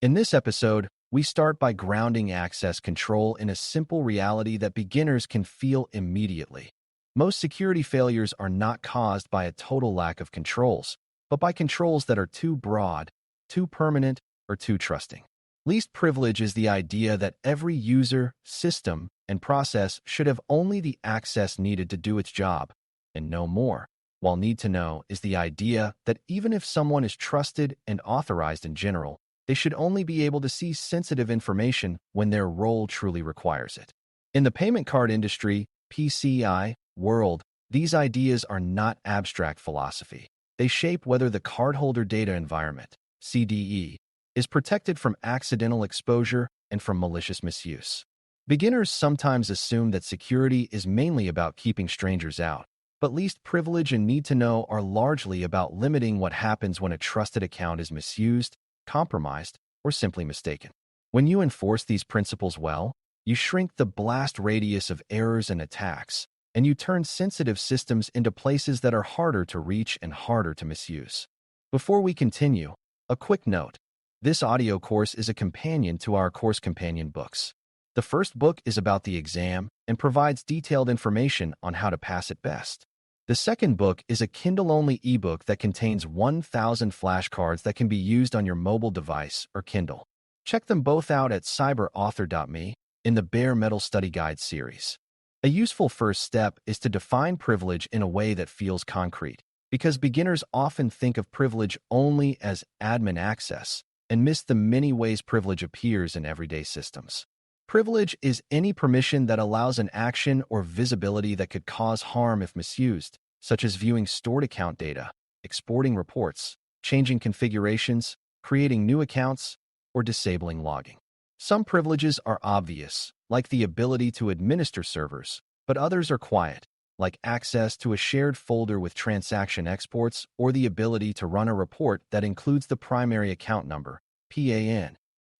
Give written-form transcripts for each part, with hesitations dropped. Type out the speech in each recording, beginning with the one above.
In this episode, we start by grounding access control in a simple reality that beginners can feel immediately. Most security failures are not caused by a total lack of controls, but by controls that are too broad, too permanent, or too trusting. Least privilege is the idea that every user, system, and process should have only the access needed to do its job, and no more. While need to know is the idea that even if someone is trusted and authorized in general, they should only be able to see sensitive information when their role truly requires it. In the payment card industry, PCI, world, these ideas are not abstract philosophy. They shape whether the cardholder data environment, CDE, is protected from accidental exposure and from malicious misuse. Beginners sometimes assume that security is mainly about keeping strangers out, but least privilege and need to know are largely about limiting what happens when a trusted account is misused, compromised, or simply mistaken. When you enforce these principles well, you shrink the blast radius of errors and attacks, and you turn sensitive systems into places that are harder to reach and harder to misuse. Before we continue, a quick note. This audio course is a companion to our course companion books. The first book is about the exam and provides detailed information on how to pass it best. The second book is a Kindle-only ebook that contains 1,000 flashcards that can be used on your mobile device or Kindle. Check them both out at cyber.author.me in the Bare Metal Study Guide series. A useful first step is to define privilege in a way that feels concrete, because beginners often think of privilege only as admin access and miss the many ways privilege appears in everyday systems. Privilege is any permission that allows an action or visibility that could cause harm if misused, such as viewing stored account data, exporting reports, changing configurations, creating new accounts, or disabling logging. Some privileges are obvious, like the ability to administer servers, but others are quiet, like access to a shared folder with transaction exports or the ability to run a report that includes the primary account number, PAN.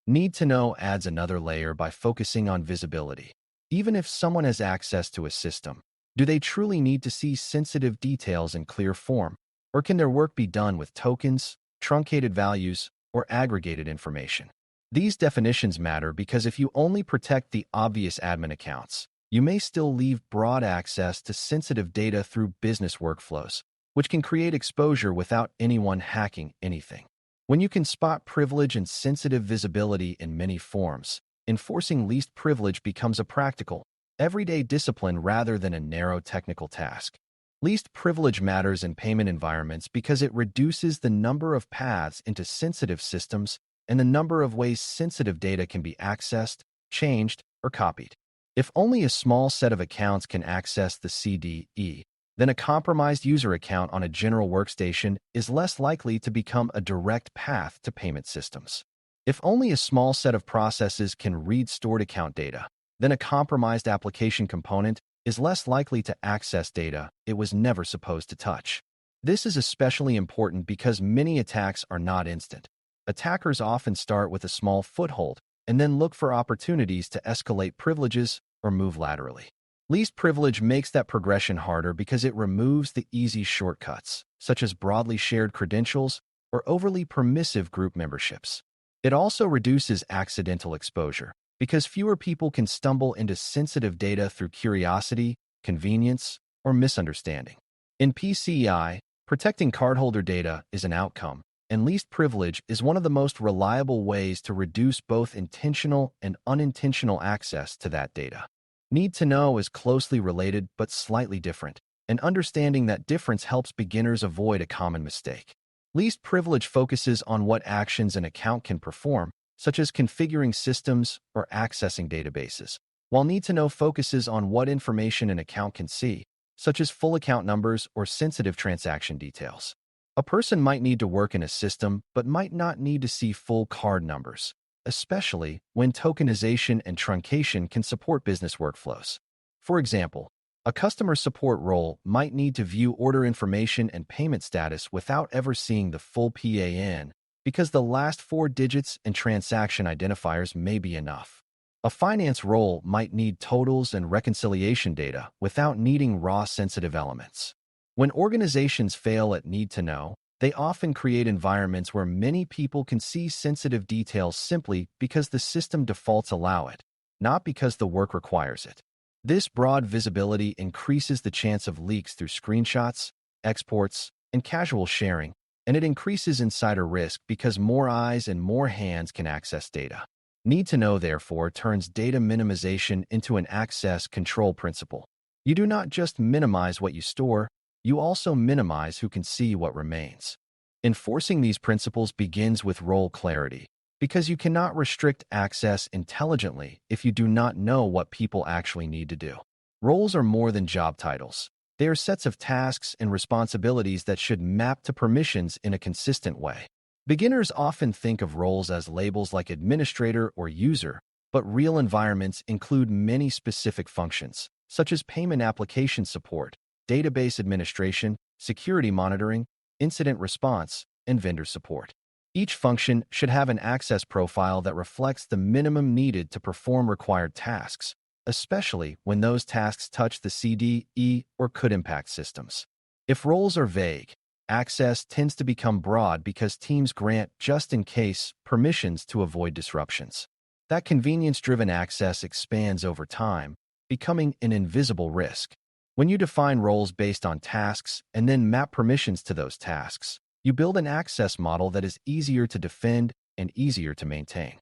Need to know adds another layer by focusing on visibility. Even if someone has access to a system, do they truly need to see sensitive details in clear form, or can their work be done with tokens, truncated values, or aggregated information? These definitions matter because if you only protect the obvious admin accounts, you may still leave broad access to sensitive data through business workflows, which can create exposure without anyone hacking anything. When you can spot privilege and sensitive visibility in many forms, enforcing least privilege becomes a practical, everyday discipline rather than a narrow technical task. Least privilege matters in payment environments because it reduces the number of paths into sensitive systems and the number of ways sensitive data can be accessed, changed, or copied. If only a small set of accounts can access the CDE, then a compromised user account on a general workstation is less likely to become a direct path to payment systems. If only a small set of processes can read stored account data, then a compromised application component is less likely to access data it was never supposed to touch. This is especially important because many attacks are not instant. Attackers often start with a small foothold and then look for opportunities to escalate privileges or move laterally. Least privilege makes that progression harder because it removes the easy shortcuts, such as broadly shared credentials or overly permissive group memberships. It also reduces accidental exposure because fewer people can stumble into sensitive data through curiosity, convenience, or misunderstanding. In PCI, protecting cardholder data is an outcome, and least privilege is one of the most reliable ways to reduce both intentional and unintentional access to that data. Need to know is closely related but slightly different, and understanding that difference helps beginners avoid a common mistake. Least privilege focuses on what actions an account can perform, such as configuring systems or accessing databases, while need to know focuses on what information an account can see, such as full account numbers or sensitive transaction details. A person might need to work in a system but might not need to see full card numbers, especially when tokenization and truncation can support business workflows. For example, a customer support role might need to view order information and payment status without ever seeing the full PAN because the last 4 digits and transaction identifiers may be enough. A finance role might need totals and reconciliation data without needing raw sensitive elements. When organizations fail at need to know, They often create environments where many people can see sensitive details simply because the system defaults allow it, not because the work requires it. This broad visibility increases the chance of leaks through screenshots, exports, and casual sharing, and it increases insider risk because more eyes and more hands can access data. Need to know, therefore, turns data minimization into an access control principle. You do not just minimize what you store, you also minimize who can see what remains. Enforcing these principles begins with role clarity, because you cannot restrict access intelligently if you do not know what people actually need to do. Roles are more than job titles. They are sets of tasks and responsibilities that should map to permissions in a consistent way. Beginners often think of roles as labels like administrator or user, but real environments include many specific functions, such as payment application support, database administration, security monitoring, incident response, and vendor support. Each function should have an access profile that reflects the minimum needed to perform required tasks, especially when those tasks touch the CDE or could impact systems. If roles are vague, access tends to become broad because teams grant just-in-case permissions to avoid disruptions. That convenience-driven access expands over time, becoming an invisible risk. When you define roles based on tasks and then map permissions to those tasks, you build an access model that is easier to defend and easier to maintain.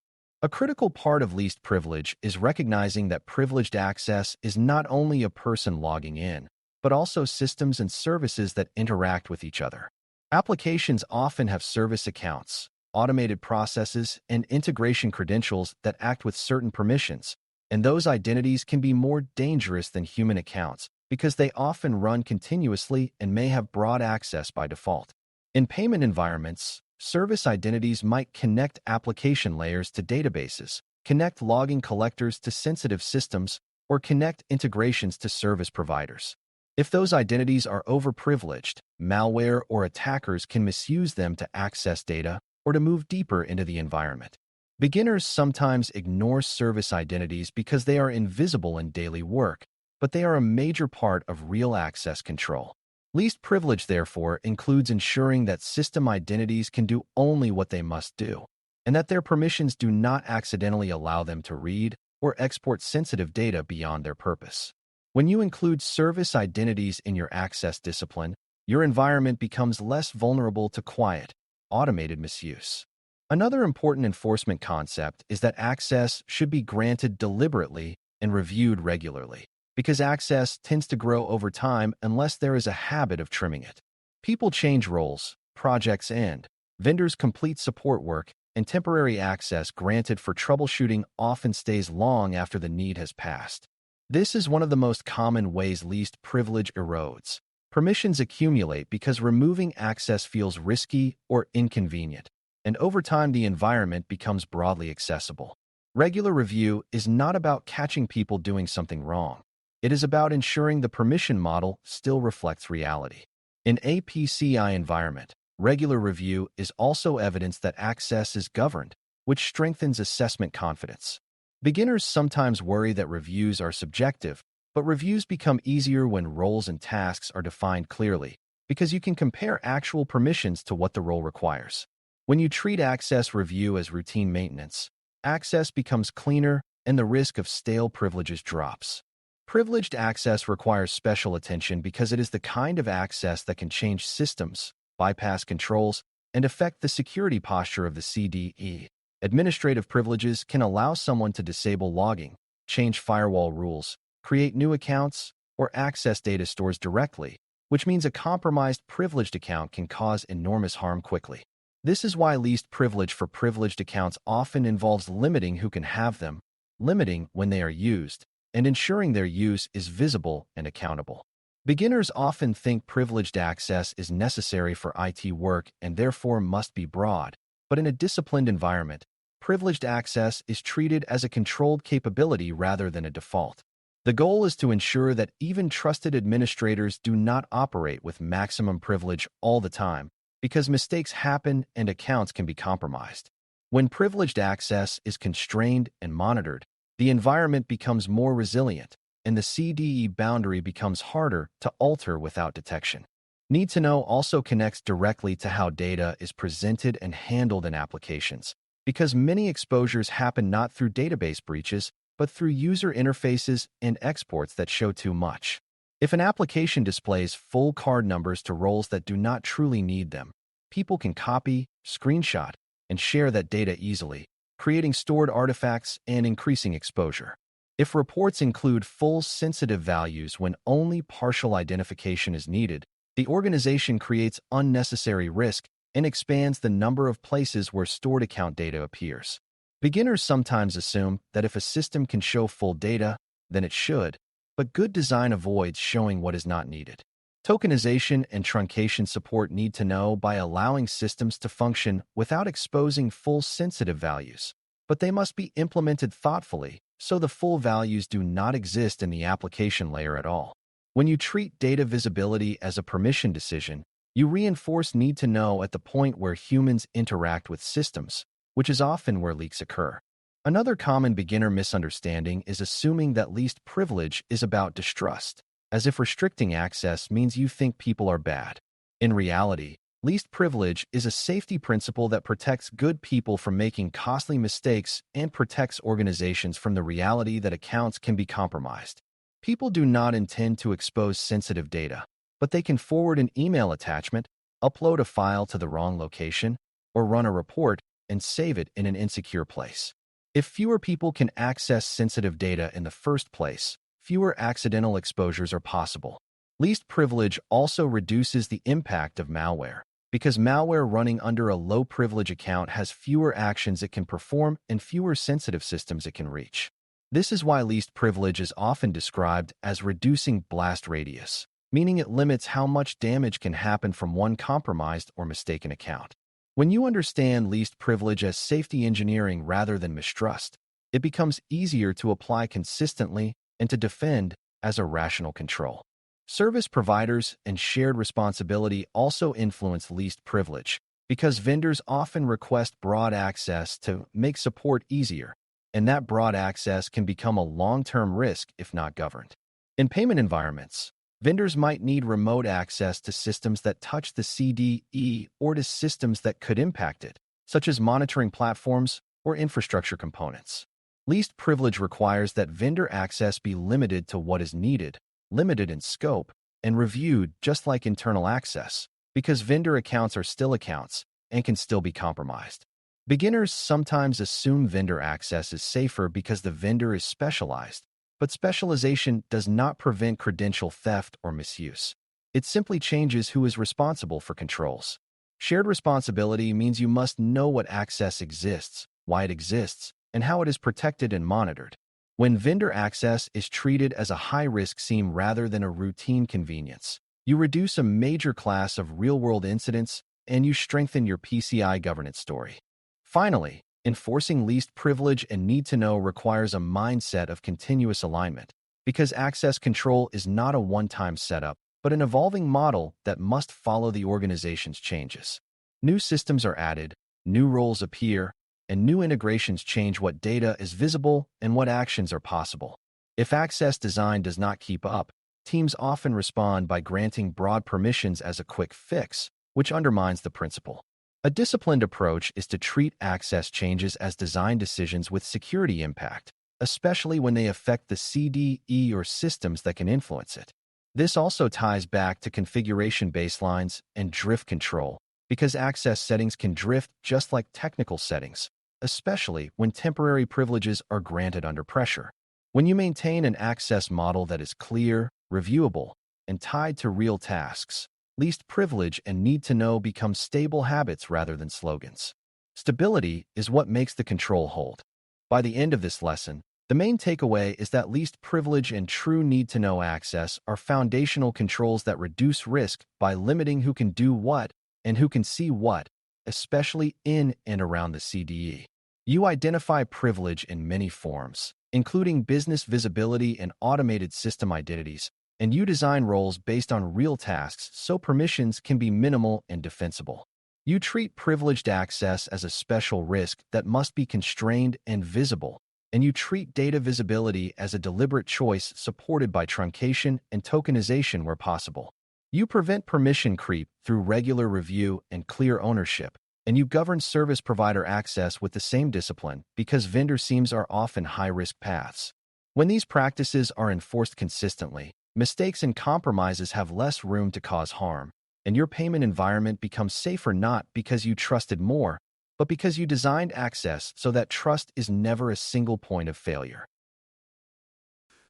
A critical part of least privilege is recognizing that privileged access is not only a person logging in, but also systems and services that interact with each other. Applications often have service accounts, automated processes, and integration credentials that act with certain permissions, and those identities can be more dangerous than human accounts because they often run continuously and may have broad access by default. In payment environments, service identities might connect application layers to databases, connect logging collectors to sensitive systems, or connect integrations to service providers. If those identities are overprivileged, malware or attackers can misuse them to access data or to move deeper into the environment. Beginners sometimes ignore service identities because they are invisible in daily work, but they are a major part of real access control. Least privilege, therefore, includes ensuring that system identities can do only what they must do, and that their permissions do not accidentally allow them to read or export sensitive data beyond their purpose. When you include service identities in your access discipline, your environment becomes less vulnerable to quiet, automated misuse. Another important enforcement concept is that access should be granted deliberately and reviewed regularly, because access tends to grow over time unless there is a habit of trimming it. People change roles, projects end, vendors complete support work, and temporary access granted for troubleshooting often stays long after the need has passed. This is one of the most common ways least privilege erodes. Permissions accumulate because removing access feels risky or inconvenient, and over time the environment becomes broadly accessible. Regular review is not about catching people doing something wrong. It is about ensuring the permission model still reflects reality. In a PCI environment, regular review is also evidence that access is governed, which strengthens assessment confidence. Beginners sometimes worry that reviews are subjective, but reviews become easier when roles and tasks are defined clearly, because you can compare actual permissions to what the role requires. When you treat access review as routine maintenance, access becomes cleaner and the risk of stale privileges drops. Privileged access requires special attention because it is the kind of access that can change systems, bypass controls, and affect the security posture of the CDE. Administrative privileges can allow someone to disable logging, change firewall rules, create new accounts, or access data stores directly, which means a compromised privileged account can cause enormous harm quickly. This is why least privilege for privileged accounts often involves limiting who can have them, limiting when they are used, and ensuring their use is visible and accountable. Beginners often think privileged access is necessary for IT work and therefore must be broad, but in a disciplined environment, privileged access is treated as a controlled capability rather than a default. The goal is to ensure that even trusted administrators do not operate with maximum privilege all the time, because mistakes happen and accounts can be compromised. When privileged access is constrained and monitored, the environment becomes more resilient, and the CDE boundary becomes harder to alter without detection. Need to know also connects directly to how data is presented and handled in applications, because many exposures happen not through database breaches, but through user interfaces and exports that show too much. If an application displays full card numbers to roles that do not truly need them, people can copy, screenshot, and share that data easily, creating stored artifacts and increasing exposure. If reports include full sensitive values when only partial identification is needed, the organization creates unnecessary risk and expands the number of places where stored account data appears. Beginners sometimes assume that if a system can show full data, then it should, but good design avoids showing what is not needed. Tokenization and truncation support need to know by allowing systems to function without exposing full sensitive values, but they must be implemented thoughtfully so the full values do not exist in the application layer at all. When you treat data visibility as a permission decision, you reinforce need to know at the point where humans interact with systems, which is often where leaks occur. Another common beginner misunderstanding is assuming that least privilege is about distrust, as if restricting access means you think people are bad. In reality, least privilege is a safety principle that protects good people from making costly mistakes and protects organizations from the reality that accounts can be compromised. People do not intend to expose sensitive data, but they can forward an email attachment, upload a file to the wrong location, or run a report and save it in an insecure place. If fewer people can access sensitive data in the first place, fewer accidental exposures are possible. Least privilege also reduces the impact of malware, because malware running under a low-privilege account has fewer actions it can perform and fewer sensitive systems it can reach. This is why least privilege is often described as reducing blast radius, meaning it limits how much damage can happen from one compromised or mistaken account. When you understand least privilege as safety engineering rather than mistrust, it becomes easier to apply consistently and to defend as a rational control. Service providers and shared responsibility also influence least privilege, because vendors often request broad access to make support easier, and that broad access can become a long-term risk if not governed. In payment environments, vendors might need remote access to systems that touch the CDE or to systems that could impact it, such as monitoring platforms or infrastructure components. Least privilege requires that vendor access be limited to what is needed, limited in scope, and reviewed just like internal access, because vendor accounts are still accounts and can still be compromised. Beginners sometimes assume vendor access is safer because the vendor is specialized, but specialization does not prevent credential theft or misuse. It simply changes who is responsible for controls. Shared responsibility means you must know what access exists, why it exists, and how it is protected and monitored. When vendor access is treated as a high-risk seam rather than a routine convenience, you reduce a major class of real-world incidents and you strengthen your PCI governance story. Finally, enforcing least privilege and need to know requires a mindset of continuous alignment, because access control is not a one-time setup, but an evolving model that must follow the organization's changes. New systems are added, new roles appear, and new integrations change what data is visible and what actions are possible. If access design does not keep up, teams often respond by granting broad permissions as a quick fix, which undermines the principle. A disciplined approach is to treat access changes as design decisions with security impact, especially when they affect the CDE or systems that can influence it. This also ties back to configuration baselines and drift control, because access settings can drift just like technical settings, especially when temporary privileges are granted under pressure. When you maintain an access model that is clear, reviewable, and tied to real tasks, least privilege and need to know become stable habits rather than slogans. Stability is what makes the control hold. By the end of this lesson, the main takeaway is that least privilege and true need to know access are foundational controls that reduce risk by limiting who can do what and who can see what, especially in and around the CDE. You identify privilege in many forms, including business visibility and automated system identities, and you design roles based on real tasks so permissions can be minimal and defensible. You treat privileged access as a special risk that must be constrained and visible, and you treat data visibility as a deliberate choice supported by truncation and tokenization where possible. You prevent permission creep through regular review and clear ownership, and you govern service provider access with the same discipline because vendor seams are often high-risk paths. When these practices are enforced consistently, mistakes and compromises have less room to cause harm, and your payment environment becomes safer not because you trusted more, but because you designed access so that trust is never a single point of failure.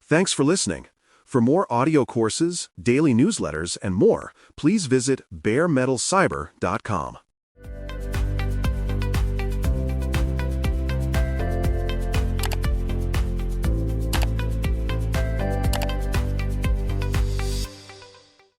Thanks for listening. For more audio courses, daily newsletters, and more, please visit DailyCyber.News.